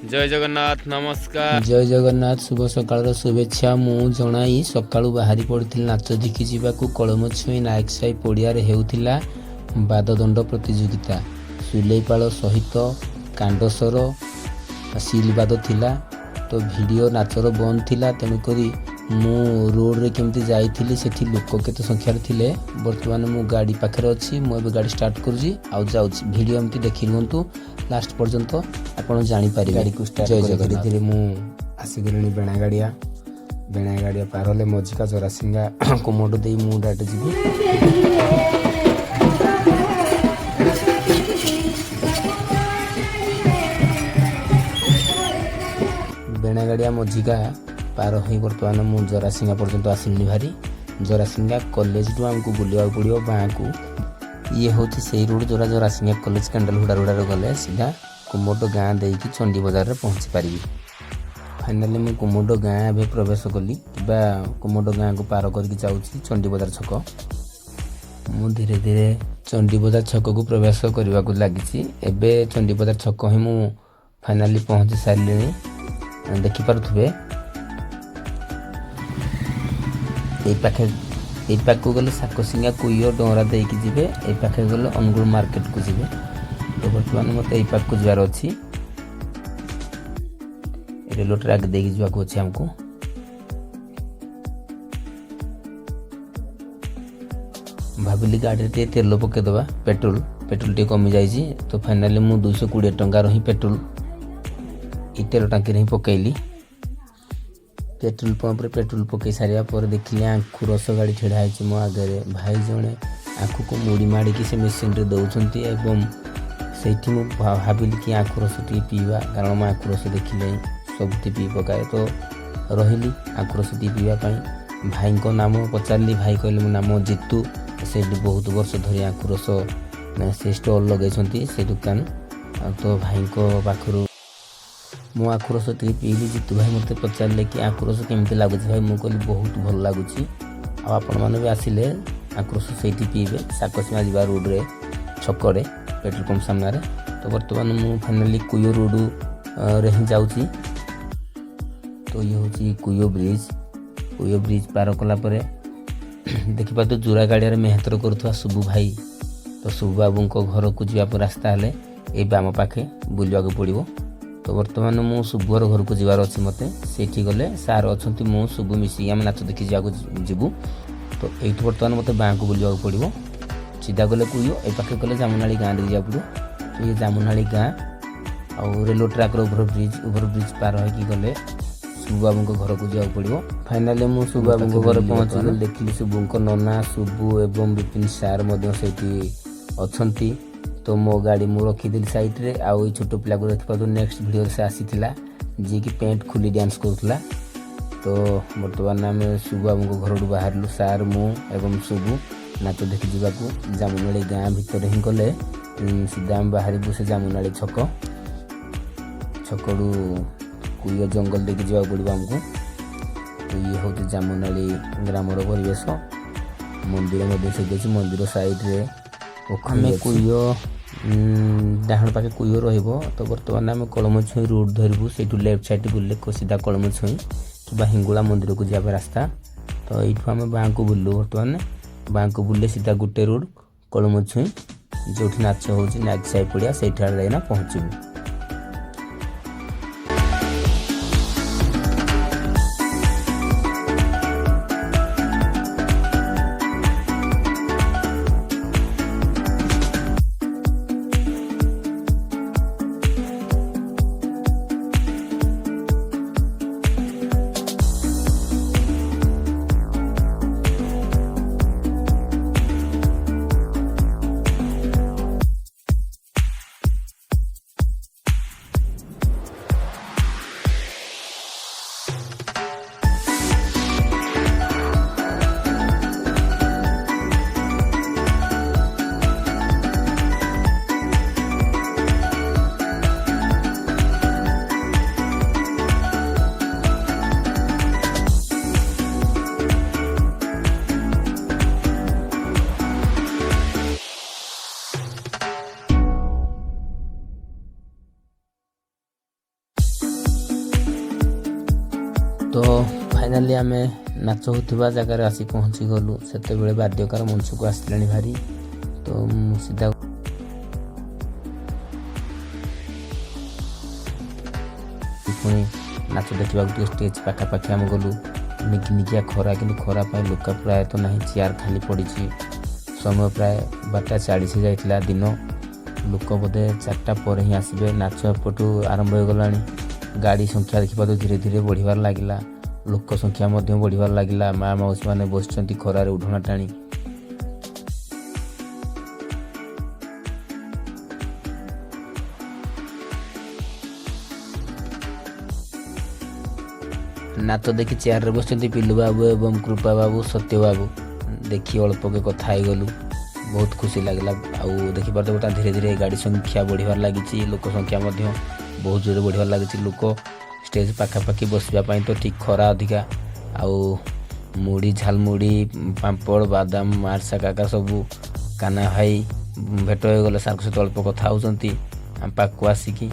जय जगन्नाथ नमस्कार। जय जगन्नाथ शुभ सकाळ शुभेच्छा मु जणाई सकाळू बाहरी पड़ी नाच देखी जावाक कलम छुई नायक साई पड़िया हेउथिला बाददंड प्रतियोगिता सुलेपाल सहित कांडसर सिलबाद थिला। तो वीडियो नाचर बंद थिला तेणुकरी मु रोड रे केमती जाइथिली सेठी लोक केते संख्यार थिले। वर्तमान मु गाड़ी पाखरे अछि मु एबे गाड़ी स्टार्ट करूजी आउ जाउची वीडियो एमती देखि लंतु लास्ट पर्यंत आपण जानि पारि गाड़ी को स्टार्ट कर धीरे धीरे मु आसी गलिनी बेणा गाड़िया पार होले मजिका जरासिंगा कोमोडो देई मु डाटे जिबी। बेणा गाड़िया मजिका पार हो बर्तमान मु जरासिंगा पर्यंत आसिनी भारी जरासिंगा कॉलेज टू आमको बुलवा पड़ो बाँ को ये हूँ से रोड जोरा जरासिंगा कॉलेज कैंडल हुड़ा हुड़ार गले सीधा कुमोटो गाँ देकी चंडी बजार रे पहुँची पारि। फाइनाली मु कुमोटो गाँ एवं प्रवेश कली कुमोटो गाँ को पार करके जाऊँगी चंडी बजार छक। मु धीरे धीरे चंडी बजार छक को प्रवेश करने को लगी। एबे चंडी बजार छक ही मु फाइनाली पहुँची सारे देखिपे ये पाख गले साकसिंगा कुइयो डोरा देकी जिबे ए पाखे गले अनुगुल मार्केट को जिबे। तो बर्तमान मत ये पाख को जबार अच्छी रेलवे ट्रैक देकी जावाक अच्छे हमको। भाविली गाड़ी टे तेल पकेदबा पेट्रोल टे कमी जाइए। तो फाइनाली मु 220 टंकार ही पेट्रोल ई तेल टांकी ही पकईली। पेट्रोल पंप रे पेट्रोल पकई सारिया पर देखिले आंखु रस गाड़ी ठेड़ा है मो आगे भाई जड़े आंखु को मुड़ी माड़ी से मेसीन रे दौरान एवं से भाविली कि आंखु रस टी पीवा कारण मैं आंखु रस देखिले सब पी पकाए। तो रही आंखु रस टी पीवाई भाई को नाम पचारि भाई कहले मो नाम जितू से बहुत वर्ष धरी आंखु रस से स्टल लगे से दुकान। तो भाई को पाखु मो आंखु रस टी पीली जितू भाई मत पचारे कि आंखु रस केमती लगुच भाई मुझे कहली बहुत भल लगुच आपण मैंने भी आसिले आंखु रस से पीबे साकसीमा जा रोड रे छकड़े पेट्रोल पंप सामने। तो बर्तमान मु फाइनाली कुयो रोड रे ही जाऊँगी। तो ये हूँ कुयो ब्रिज पार कला देखिपा तो जोरा गाड़िया मेहतर करुवा सुबु भाई। तो सुबु बाबू घर को जावाक रास्ता हेले ये आम पाखे बुलवाक पड़ो। तो बर्तमान मु सुबुर घर को जबार अच्छी मत से गले सार अच्छा मु सुबु मिसिक आम नाच देखी जीवु। तो ये बर्तमान मत बाँ को बुलवाक पड़ो सीधा गले कुयो ए पाखे गले जामुनाड़ी गाँ देखिए पड़ो। तो ये जामुनाड़ी गाँ आउ रेलवे ट्रैक ओभर ब्रिज पार होगी गले सुबु बाबू घर को जावाक पड़ो। फाइनाली मु सुबु बाबू घर पहुँच गली देखिली सुबु नना सुबु एवं विपिन सार अच्छी। तो मो गाड़ी मु रखीदी साइड रे आउ छोट पिला को देखा तो नेक्स्ट वीडियो से आसीथिला जी की पेंट खुली डांस करूला। तो बर्तमान आम सुबु बाबू घर बाहर सार मु एवं सुबु नाच देखी जावाक जामुनाड़ी गाँ भितर ही गले सीधा आम बाहर से जामुनाड़ी छकड़ू कुयो जंगल देखी जावाक पड़ो आमको। तो ये हूँ जामुनाड़ी ग्रामर परिवेश मंदिर से मंदिर साइड रे आम कुयो डाहण पाखे कुयो रहिबो। तो बर्तमान आम कलम छुई रोड धरबू से लेफ्ट साइड बुले सीधा कलम छुई कि हिंगुला मंदिर को जाए रास्ता। तो ये आम बाँ को बुलू बर्तमान बाँ को बुले सीधा गोटे रोड कलम छुई जो नाच हो नाच साई पड़िया से पहुँचू। तो फाइनाली आम नाच होता जगार आसी पहुँची गलु से बाद्यकार मंच को आसला भारी तो सीधा पुणी नाच देखा स्टेज पाखापाखि आम गलु निकिनिकिया खरा कि खरा लोक प्राय तो ना चेयर खाली पड़ी समय प्राय 12:40 जाइला दिन लोक बोधे 4टा पर ही आसबे नाच एपटू आरंभ हो गला गाड़ी संख्या देखा तो धीरे धीरे बढ़िबार लागिला लोक संख्या मध्य बढ़िबार लागिला माँ मौसी मैंने बसचंती खरारे उढ़ना टाणी नाच देखी चेयर बस पिलू बाबू एवं कृपा बाबू सत्य बाबू देखी अल्प के कथा गलु बहुत खुशी लगला आउ देखी पार्थ धीरे धीरे गाड़ी संख्या बढ़िबार लगी लोक संख्या बहुत जोर बढ़िबार लगी लोक स्टेज पाखापाखि बसवाई तो ठीक खरा अधिका आउ मुड़ी झालमुड़ी पांपड़ बादाम मार्सा काका सबू काना भाई भेट हो गले सार सहित अल्प कथा होती आम पाक आसिकी